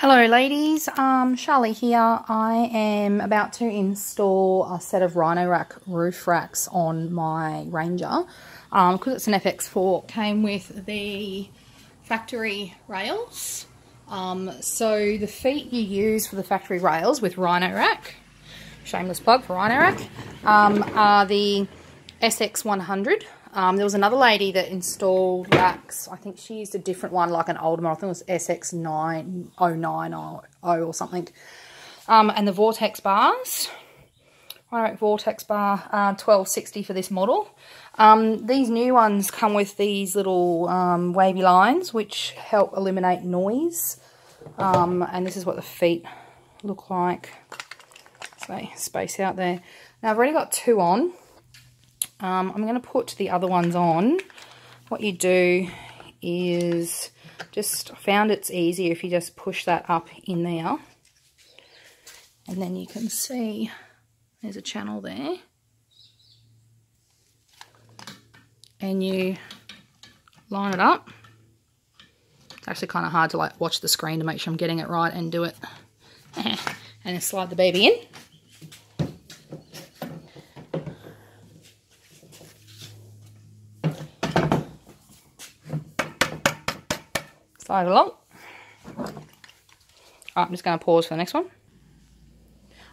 Hello ladies, Charlie here. I am about to install a set of Rhino Rack roof racks on my Ranger because it's an FX4. Came with the factory rails. So the feet you use for the factory rails with Rhino Rack, shameless plug for Rhino Rack, are the SX100. There was another lady that installed racks. I think she used a different one, like an older model. I think it was SX909 or something. And the Vortex bars, Rhino Rack Vortex bar, 1260 for this model. These new ones come with these little wavy lines, which help eliminate noise. And this is what the feet look like. So space out there. Now I've already got two on. I'm going to put the other ones on. What you do is just found it's easier if you just push that up in there. And then you can see there's a channel there. And you line it up. It's actually kind of hard to like watch the screen to make sure I'm getting it right and do it. And then slide the baby in. Slide along. Alright, I'm just going to pause for the next one.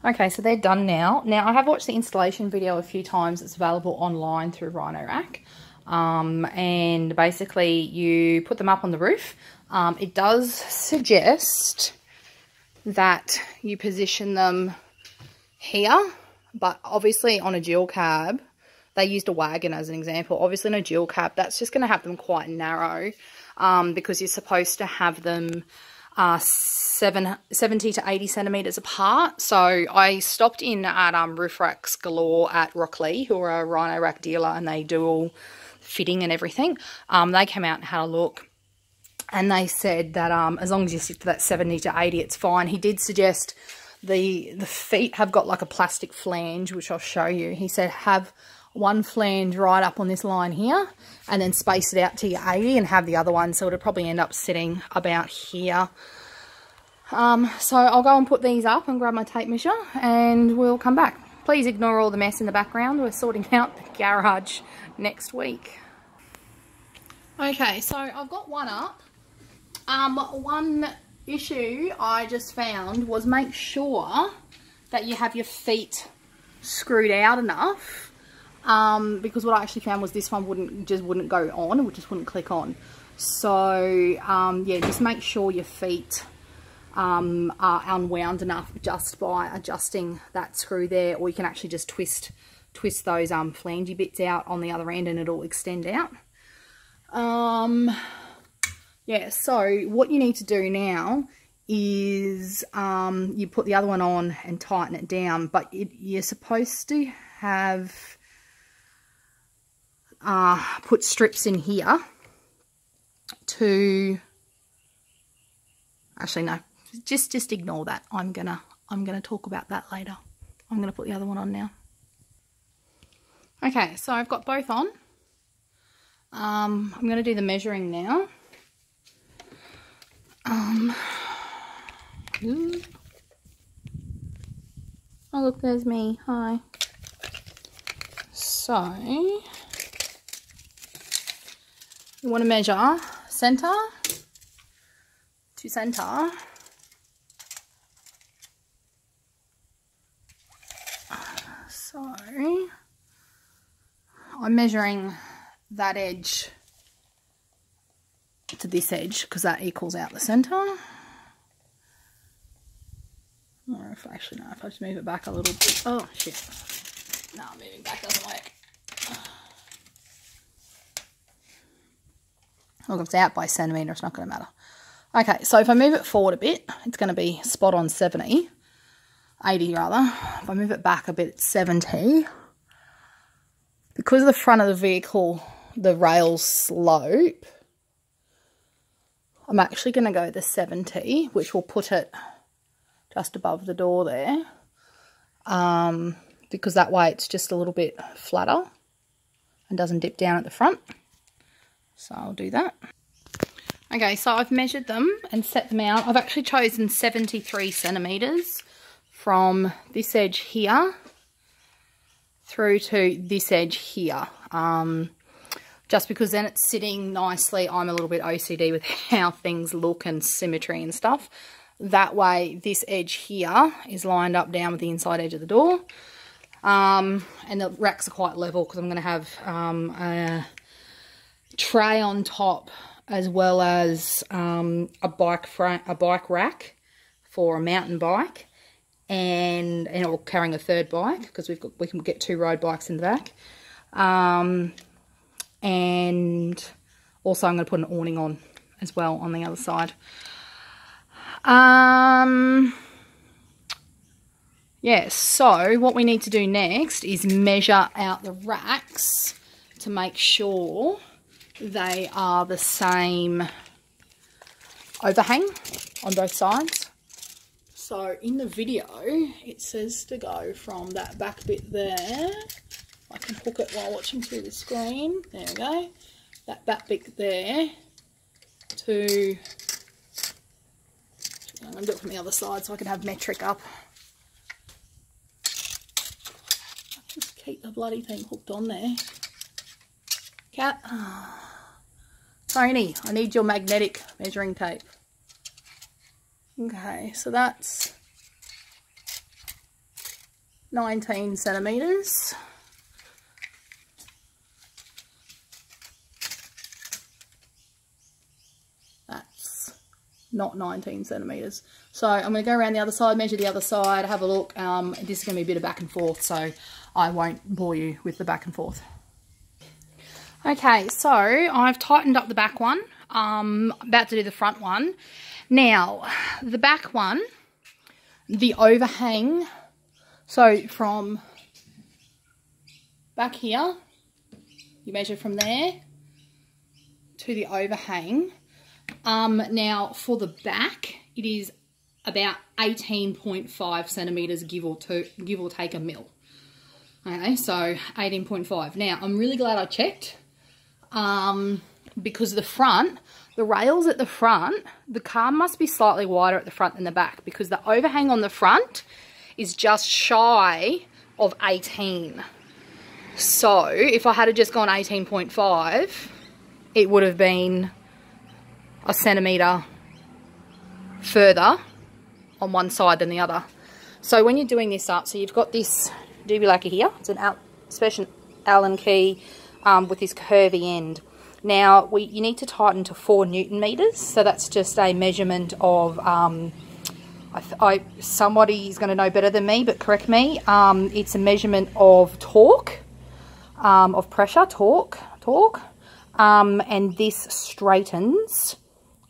Okay, so they're done now. Now, I have watched the installation video a few times. It's available online through Rhino Rack. And basically, you put them up on the roof. It does suggest that you position them here. But obviously, on a dual cab, they used a wagon as an example. Obviously, in a dual cab, that's just going to have them quite narrow. Because you're supposed to have them 70 to 80 centimetres apart. So I stopped in at Roof Racks Galore at Rockley, who are a Rhino Rack dealer, and they do all fitting and everything. They came out and had a look, and they said that as long as you stick to that 70 to 80, it's fine. He did suggest the feet have got like a plastic flange, which I'll show you. He said have one flange right up on this line here and then space it out to your 80 and have the other one, so it'll probably end up sitting about here. So I'll go and put these up and grab my tape measure and we'll come back. Please ignore all the mess in the background. We're sorting out the garage next week. Okay, so I've got one up. One issue I just found was make sure that you have your feet screwed out enough. Because what I actually found was this one wouldn't go on, it just wouldn't click on. So yeah, just make sure your feet are unwound enough just by adjusting that screw there, or you can actually just twist those flangey bits out on the other end and it'll extend out. Yeah, so what you need to do now is you put the other one on and tighten it down, but you're supposed to have put strips in here to, actually no, just ignore that. I'm gonna talk about that later. I'm gonna put the other one on now. Okay, so I've got both on. I'm gonna do the measuring now. Oh look, there's me. Hi. So you want to measure center to center. So I'm measuring that edge to this edge because that equals out the center. Or if actually, no, if I just move it back a little bit. Oh shit. No, moving back doesn't work. Look, if it's out by a centimetre, it's not going to matter. Okay, so if I move it forward a bit, it's going to be spot on 80 rather. If I move it back a bit, it's 70. Because of the front of the vehicle, the rails slope, I'm actually going to go the 70, which will put it just above the door there. Because that way it's just a little bit flatter and doesn't dip down at the front. So I'll do that. Okay, so I've measured them and set them out. I've actually chosen 73 centimetres from this edge here through to this edge here. Just because then it's sitting nicely. I'm a little bit OCD with how things look and symmetry and stuff. That way this edge here is lined up down with the inside edge of the door. And the racks are quite level because I'm going to have a tray on top, as well as a bike rack for a mountain bike, and or carrying a third bike because we can get 2 road bikes in the back. And also I'm going to put an awning on as well on the other side. Yeah, so what we need to do next is measure out the racks to make sure they are the same overhang on both sides. So in the video it says to go from that back bit there. I can hook it while watching through the screen. There we go. That back bit there to... I'm going to do it from the other side so I can have metric up. Just keep the bloody thing hooked on there. Cat. Tony, I need your magnetic measuring tape. Okay, so that's 19 centimetres. That's not 19 centimetres. So I'm going to go around the other side, measure the other side, have a look. This is going to be a bit of back and forth, so I won't bore you with the back and forth. Okay, so I've tightened up the back one. About to do the front one. Now, the back one, the overhang, so from back here, you measure from there to the overhang. Now, for the back, it is about 18.5 centimetres, give or take a mil. Okay, so 18.5. Now, I'm really glad I checked. Because the front, the rails at the front, the car must be slightly wider at the front than the back, because the overhang on the front is just shy of 18. So if I had just gone 18.5, it would have been a centimetre further on one side than the other. So when you're doing this up, so you've got this doobie lacquer here. It's an special Allen key with this curvy end. Now, you need to tighten to 4 Newton meters, so that's just a measurement of, somebody's going to know better than me, but correct me, it's a measurement of torque, of pressure, torque, and this straightens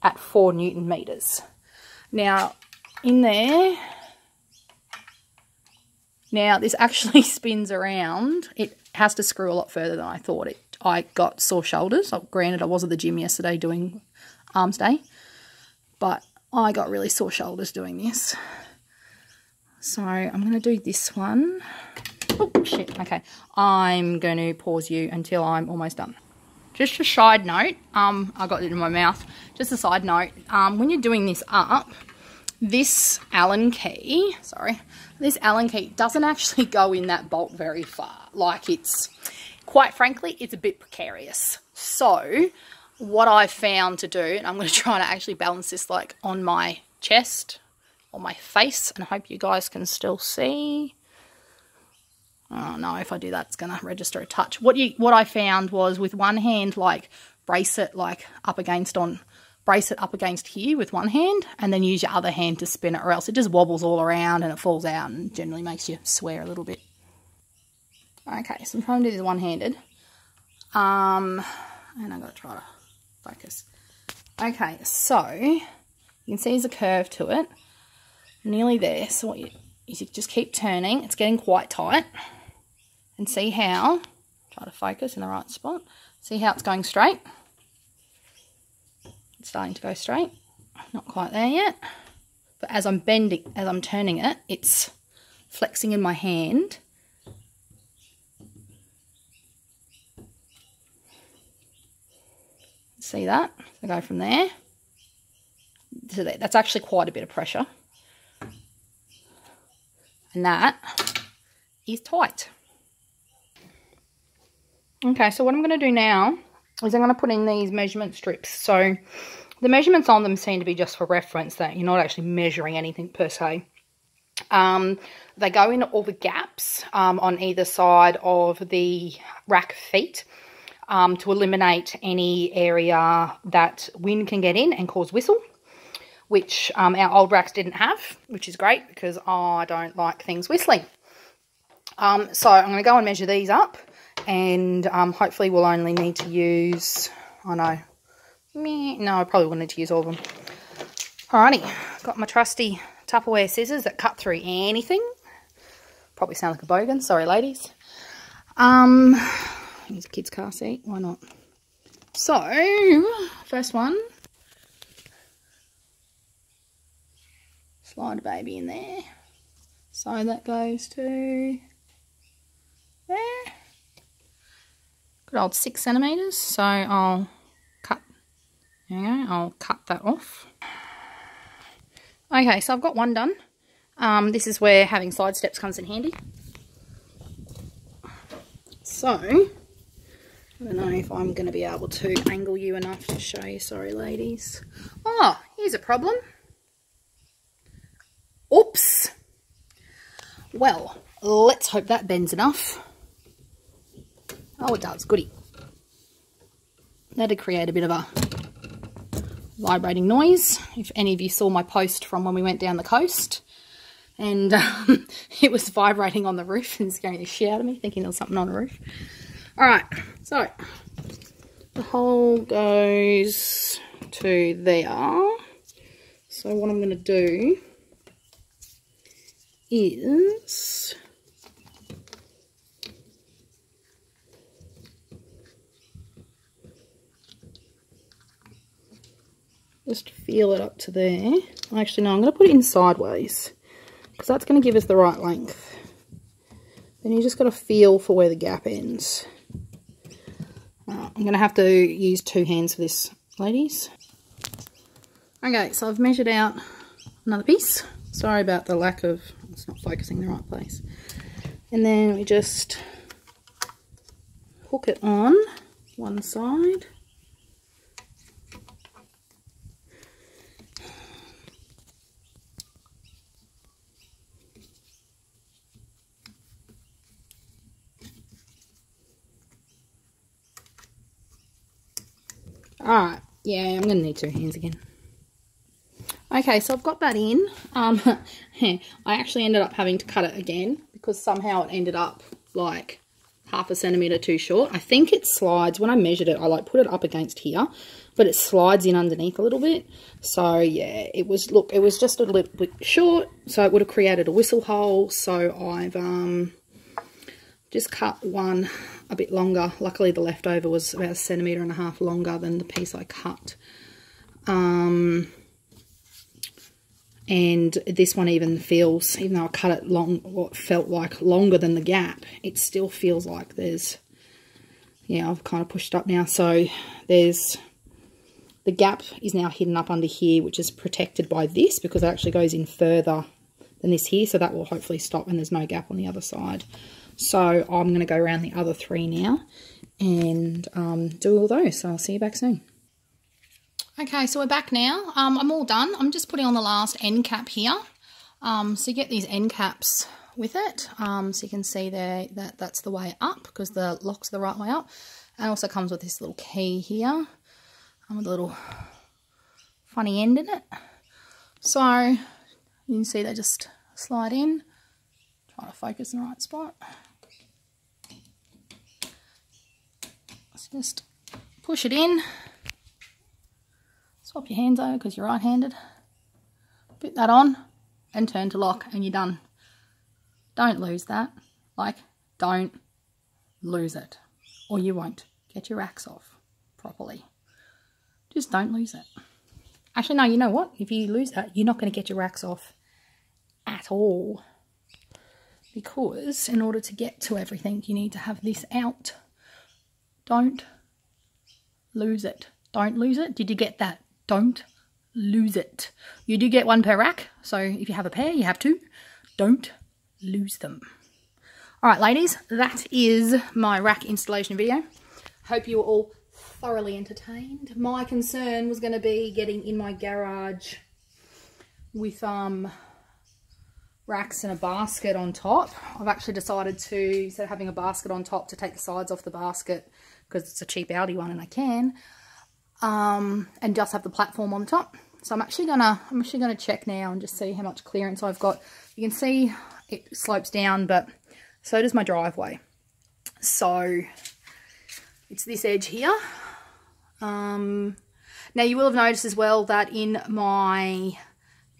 at 4 Newton meters. Now, in there, now this actually spins around. It has to screw a lot further than I thought. I got sore shoulders. Granted, I was at the gym yesterday doing arms day, but I got really sore shoulders doing this. So I'm going to do this one. Oh, shit. Okay. I'm going to pause you until I'm almost done. Just a side note. I got it in my mouth. Just a side note. When you're doing this up, this Allen key, this Allen key doesn't actually go in that bolt very far. Like, it's... quite frankly, it's a bit precarious. So what I found to do, and I'm going to try to actually balance this like on my chest, on my face, and I hope you guys can still see. Oh no, if I do that, it's going to register a touch. What I found was with one hand, like brace it up against here with one hand, and then use your other hand to spin it, or else it just wobbles all around and it falls out and generally makes you swear a little bit. Okay, so I'm trying to do this one-handed. And I've got to try to focus. Okay, so you can see there's a curve to it. Nearly there. So what you just keep turning. It's getting quite tight. And see how, try to focus in the right spot. See how it's going straight? It's starting to go straight. Not quite there yet. But as I'm turning it, it's flexing in my hand. See that? So go from there. So that's actually quite a bit of pressure. And that is tight. Okay, so what I'm going to do now is I'm going to put in these measurement strips. So the measurements on them seem to be just for reference, that you're not actually measuring anything per se. They go in all the gaps on either side of the rack feet to eliminate any area that wind can get in and cause whistle, which our old racks didn't have, which is great because I don't like things whistling. So I'm going to go and measure these up, and hopefully we'll only need to use, no, I probably will need to use all of them. Alrighty, got my trusty Tupperware scissors that cut through anything. Probably sound like a bogan, sorry ladies. Here's a kid's car seat, why not? So, first one. Slide a baby in there. So that goes to there. Good old 6 centimetres. So I'll cut, there you go, I'll cut that off. Okay, so I've got one done. This is where having side steps comes in handy. So, I don't know if I'm going to be able to angle you enough to show you, sorry ladies. Oh, here's a problem. Oops. Well, let's hope that bends enough. Oh, it does, goody. That'd create a bit of a vibrating noise. If any of you saw my post from when we went down the coast, and it was vibrating on the roof and scaring the shit out of me, thinking there was something on the roof. Alright, so the hole goes to there. So what I'm going to do is just feel it up to there. Actually, no, I'm going to put it in sideways because that's going to give us the right length. Then you just got to feel for where the gap ends. I'm going to have to use 2 hands for this, ladies. Okay, so I've measured out another piece. Sorry about the lack of, it's not focusing in the right place. And then we just hook it on one side. Alright, yeah, I'm going to need 2 hands again. Okay, so I've got that in. I actually ended up having to cut it again because somehow it ended up like 1/2 centimetre too short. I think it slides, when I measured it, I like put it up against here, but it slides in underneath a little bit. So yeah, it was, look, it was just a little bit short, so it would have created a whistle hole. So I've just cut one a bit longer. Luckily the leftover was about 1.5 centimetres longer than the piece I cut. And this one even feels, even though I cut it long, what felt like longer than the gap, it still feels like there's, yeah, I've kind of pushed up now. So there's, the gap is now hidden up under here, which is protected by this because it actually goes in further than this here. So that will hopefully stop and there's no gap on the other side. So I'm going to go around the other 3 now and do all those. So I'll see you back soon. Okay, so we're back now. I'm all done. I'm just putting on the last end cap here. So you get these end caps with it. So you can see there that that's the way up because the lock's the right way up. And also comes with this little key here with a little funny end in it. So you can see they just slide in. Try to focus in the right spot. Let's just push it in. Swap your hands over because you're right-handed. Put that on and turn to lock and you're done. Don't lose that. Like, don't lose it or you won't get your racks off properly. Just don't lose it. Actually, no, you know what? If you lose that, you're not going to get your racks off at all. Because in order to get to everything, you need to have this out. Don't lose it. Don't lose it. Did you get that? Don't lose it. You do get one per rack, so if you have a pair, you have two. Don't lose them. All right, ladies, that is my rack installation video. Hope you were all thoroughly entertained. My concern was going to be getting in my garage with racks and a basket on top. I've actually decided to, instead of having a basket on top, to take the sides off the basket because it's a cheap Aldi one and I can, and just have the platform on the top. So I'm actually gonna check now and just see how much clearance I've got. You can see it slopes down, but so does my driveway. So it's this edge here. Now you will have noticed as well that in my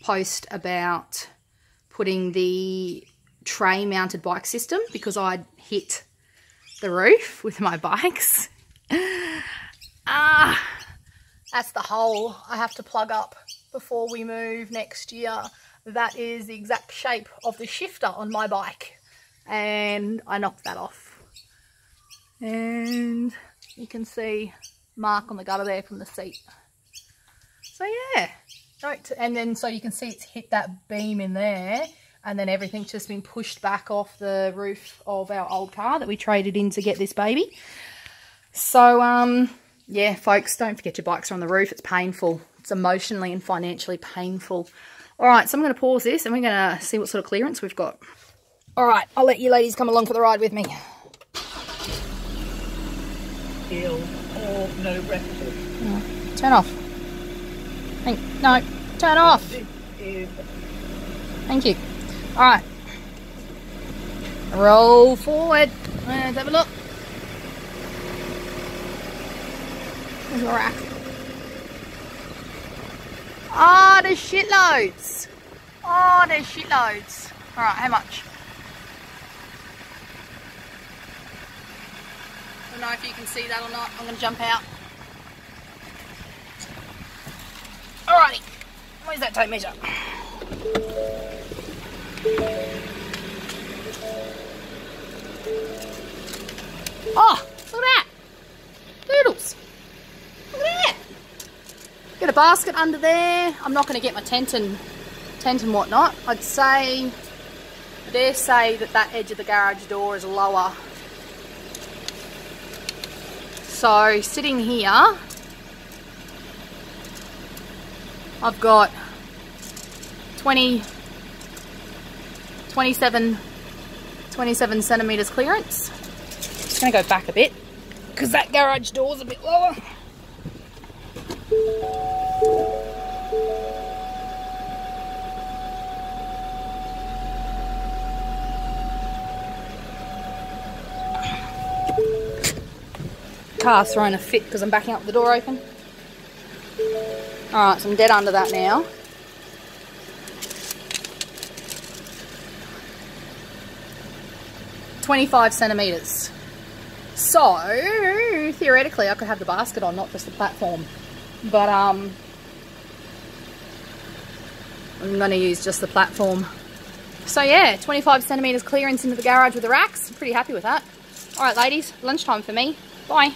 post about putting the tray mounted bike system, because I'd hit the roof with my bikes. That's the hole I have to plug up before we move next year. That is the exact shape of the shifter on my bike. And I knocked that off. And you can see mark on the gutter there from the seat. So yeah. And then so you can see it's hit that beam in there. And then everything's just been pushed back off the roof of our old car that we traded in to get this baby. So, yeah, folks, don't forget your bikes are on the roof. It's painful. It's emotionally and financially painful. All right, so I'm going to pause this and we're going to see what sort of clearance we've got. All right, I'll let you ladies come along for the ride with me. Ill or no record. Turn off. No, turn off. Thank you. All right. Roll forward. Let's have a look. There's a rack. Oh, there's shitloads. Oh, there's shitloads. All right, how much? I don't know if you can see that or not. I'm going to jump out. Alrighty. Where's that tape measure? Oh, look at that. Doodles. Look at that. Get a basket under there. I'm not going to get my tent and whatnot. I dare say that edge of the garage door is lower. So sitting here, I've got 27 centimetres clearance. Just going to go back a bit because that garage door's a bit lower. Car's throwing a fit because I'm backing up with the door open. Alright, so I'm dead under that now. $25 centimetres. So, theoretically I could have the basket on, not just the platform. But, I'm going to use just the platform. So yeah, 25 centimetres clearance into the garage with the racks. I'm pretty happy with that. Alright ladies, lunchtime for me. Bye.